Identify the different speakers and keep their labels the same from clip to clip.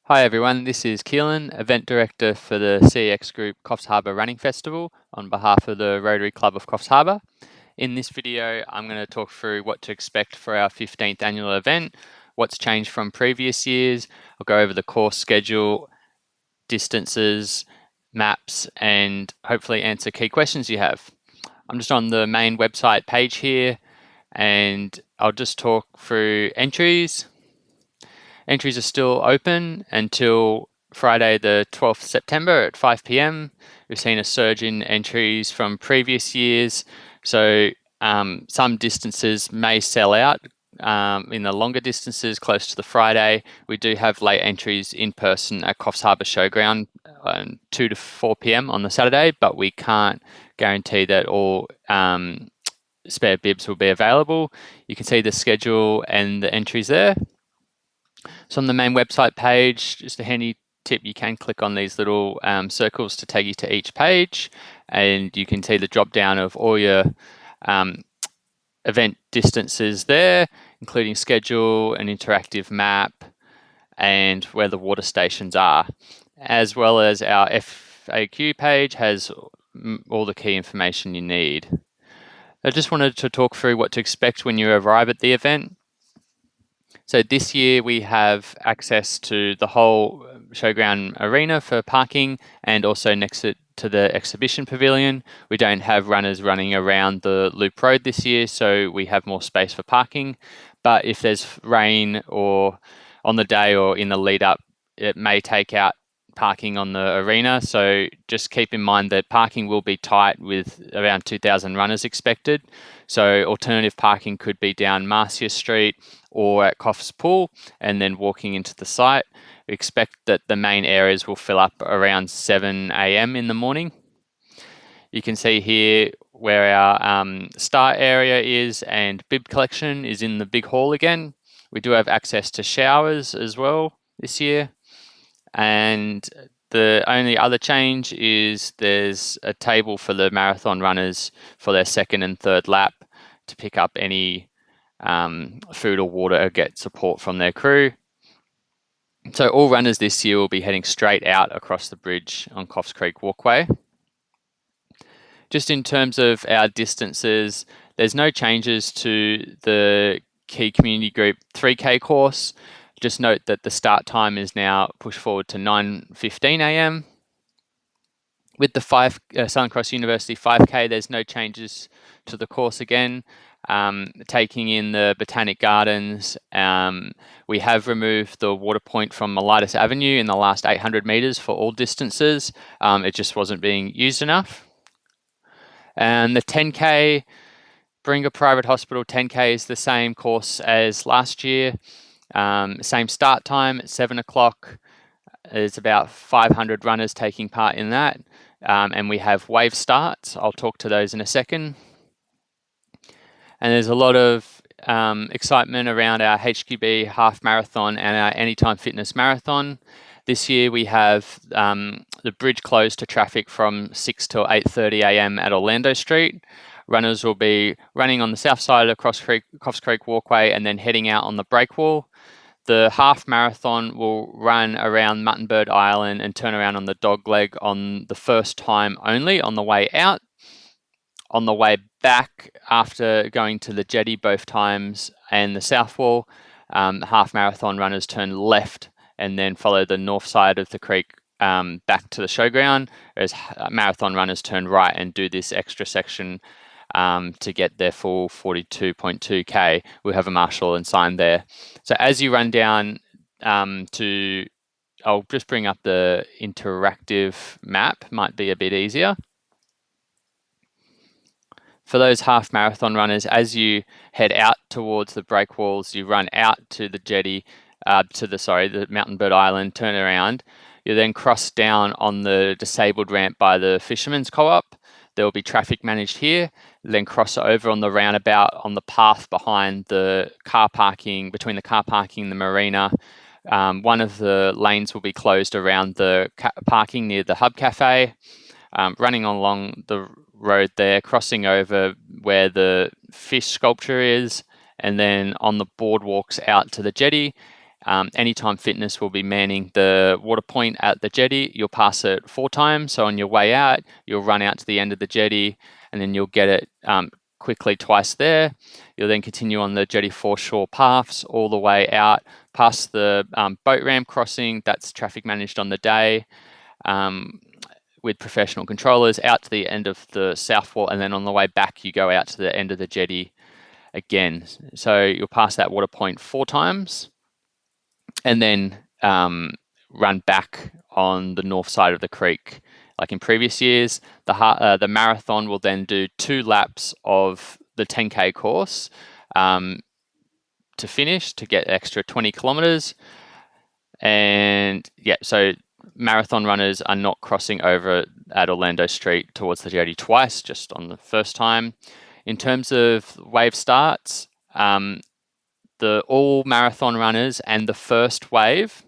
Speaker 1: Hi everyone, this is Keelan, Event Director for the CX Group Coffs Harbour Running Festival on behalf of the Rotary Club of Coffs Harbour. In this video, I'm going to talk through what to expect for our 15th annual event, what's changed from previous years. I'll go over the course schedule, distances, maps, and hopefully answer key questions you have. I'm just on the main website page here, and I'll just talk through entries. Entries are still open until Friday the 12th September at 5 p.m. We've seen a surge in entries from previous years, so some distances may sell out. In the longer distances close to the Friday, we do have late entries in person at Coffs Harbour Showground 2 to 4 p.m. on the Saturday, but we can't guarantee that all spare bibs will be available. You can see the schedule and the entries there. So on the main website page, just a handy tip, you can click on these little circles to take you to each page, and you can see the drop down of all your event distances there, including schedule, an interactive map, and where the water stations are, as well as our FAQ page has all the key information you need. I just wanted to talk through what to expect when you arrive at the event. So this year we have access to the whole showground arena for parking and also next to the exhibition pavilion. We don't have runners running around the loop road this year, so we have more space for parking. But if there's rain or on the day or in the lead up, it may take out parking on the arena. So just keep in mind that parking will be tight with around 2,000 runners expected. So alternative parking could be down Marcia Street or at Coffs Pool and then walking into the site. We expect that the main areas will fill up around 7 a.m. in the morning. You can see here where our start area is, and bib collection is in the big hall again. We do have access to showers as well this year. And the only other change is there's a table for the marathon runners for their second and third lap to pick up any food or water or get support from their crew. So all runners this year will be heading straight out across the bridge on Coffs Creek Walkway. Just in terms of our distances, there's no changes to the Key Community Group 3K course. Just note that the start time is now pushed forward to 9:15 a.m. With the Southern Cross University 5K, there's no changes to the course again. Taking in the Botanic Gardens, we have removed the water point from Miletus Avenue in the last 800 metres for all distances. It just wasn't being used enough. And the 10K, Baringa Private Hospital 10K is the same course as last year. Same start time at 7 o'clock. There's about 500 runners taking part in that. And we have wave starts. I'll talk to those in a second. And there's a lot of excitement around our HQB half marathon and our Anytime Fitness marathon. This year we have the bridge closed to traffic from 6 till 8:30 a.m. at Orlando Street. Runners will be running on the south side of Coffs Creek Walkway and then heading out on the breakwall. The half marathon will run around Muttonbird Island and turn around on the dogleg on the first time only on the way out. On the way back, after going to the jetty both times and the south wall, half marathon runners turn left and then follow the north side of the creek back to the showground, whereas marathon runners turn right and do this extra section to get their full 42.2k. We'll have a marshal and sign there. So as you run down I'll just bring up the interactive map, might be a bit easier. For those half marathon runners, as you head out towards the breakwalls, you run out to the jetty, the Muttonbird Island, turn around. You then cross down on the disabled ramp by the Fisherman's Co-op. There will be traffic managed here, then cross over on the roundabout on the path behind the car parking, between the car parking and the marina. One of the lanes will be closed around the parking near the Hub Cafe. Running along the road there, crossing over where the fish sculpture is, and then on the boardwalks out to the jetty. Anytime Fitness will be manning the water point at the jetty. You'll pass it 4 times. So on your way out, you'll run out to the end of the jetty, and then you'll get it quickly twice there. You'll then continue on the jetty foreshore paths all the way out past the boat ramp crossing. That's traffic managed on the day. With professional controllers out to the end of the south wall, and then on the way back you go out to the end of the jetty again. So you'll pass that water point 4 times and then run back on the north side of the creek. Like in previous years, the marathon will then do 2 laps of the 10K course to finish to get extra 20 kilometers. And yeah, so marathon runners are not crossing over at Orlando Street towards the jetty twice, just on the first time. In terms of wave starts, all marathon runners and the first wave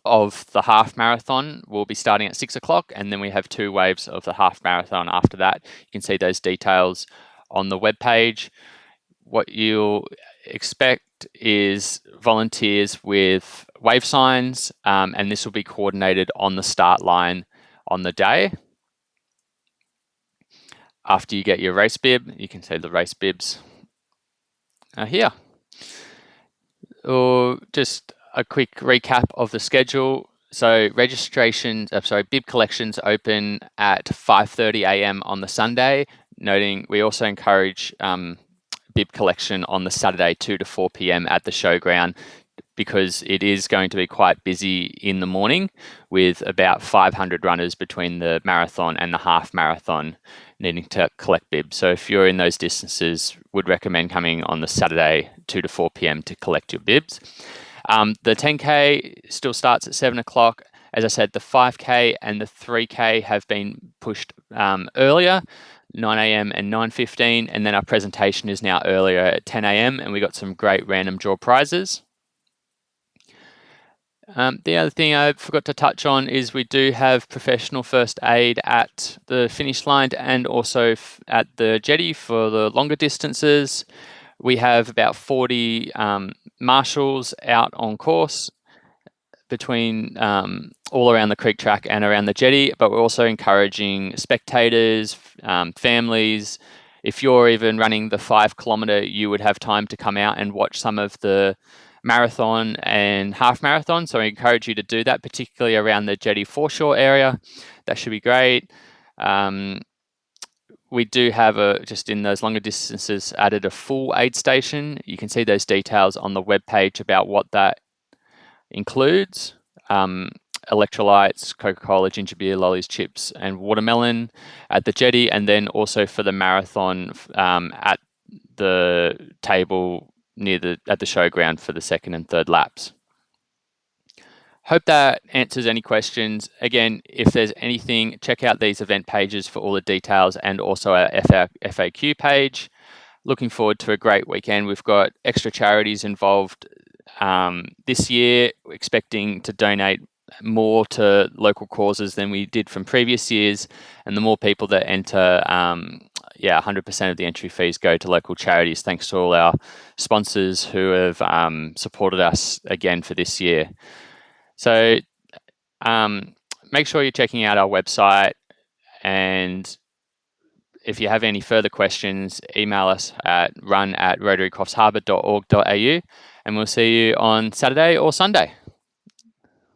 Speaker 1: of the half marathon will be starting at 6 o'clock, and then we have 2 waves of the half marathon after that. You can see those details on the webpage. What you'll expect is volunteers with wave signs, and this will be coordinated on the start line on the day. After you get your race bib, you can see the race bibs are here. Or just a quick recap of the schedule. So bib collections open at 5:30 a.m. on the Sunday. Noting we also encourage bib collection on the Saturday 2 to 4 p.m. at the showground, because it is going to be quite busy in the morning with about 500 runners between the marathon and the half marathon needing to collect bibs. So if you're in those distances, would recommend coming on the Saturday 2 to 4 p.m. to collect your bibs. The 10K still starts at 7 o'clock. As I said, the 5K and the 3K have been pushed earlier, 9 a.m. and 9:15, and then our presentation is now earlier at 10 a.m. and we got some great random draw prizes. The other thing I forgot to touch on is we do have professional first aid at the finish line and also at the jetty for the longer distances. We have about 40 marshals out on course between all around the creek track and around the jetty, but we're also encouraging spectators, families. If you're even running the 5 kilometer, you would have time to come out and watch some of the marathon and half marathon. So I encourage you to do that, particularly around the jetty foreshore area. That should be great. We do have just in those longer distances, added a full aid station. You can see those details on the webpage about what that includes. Electrolytes, Coca-Cola, ginger beer, lollies, chips, and watermelon at the jetty, and then also for the marathon at the table at the showground for the second and third laps. Hope that answers any questions. Again, if there's anything, check out these event pages for all the details and also our FAQ page. Looking forward to a great weekend. We've got extra charities involved this year, expecting to donate more to local causes than we did from previous years. And the more people that enter, 100% of the entry fees go to local charities, thanks to all our sponsors who have supported us again for this year. So make sure you're checking out our website, and if you have any further questions, email us at run@rotarycoffsharbour.org.au, and we'll see you on Saturday or Sunday.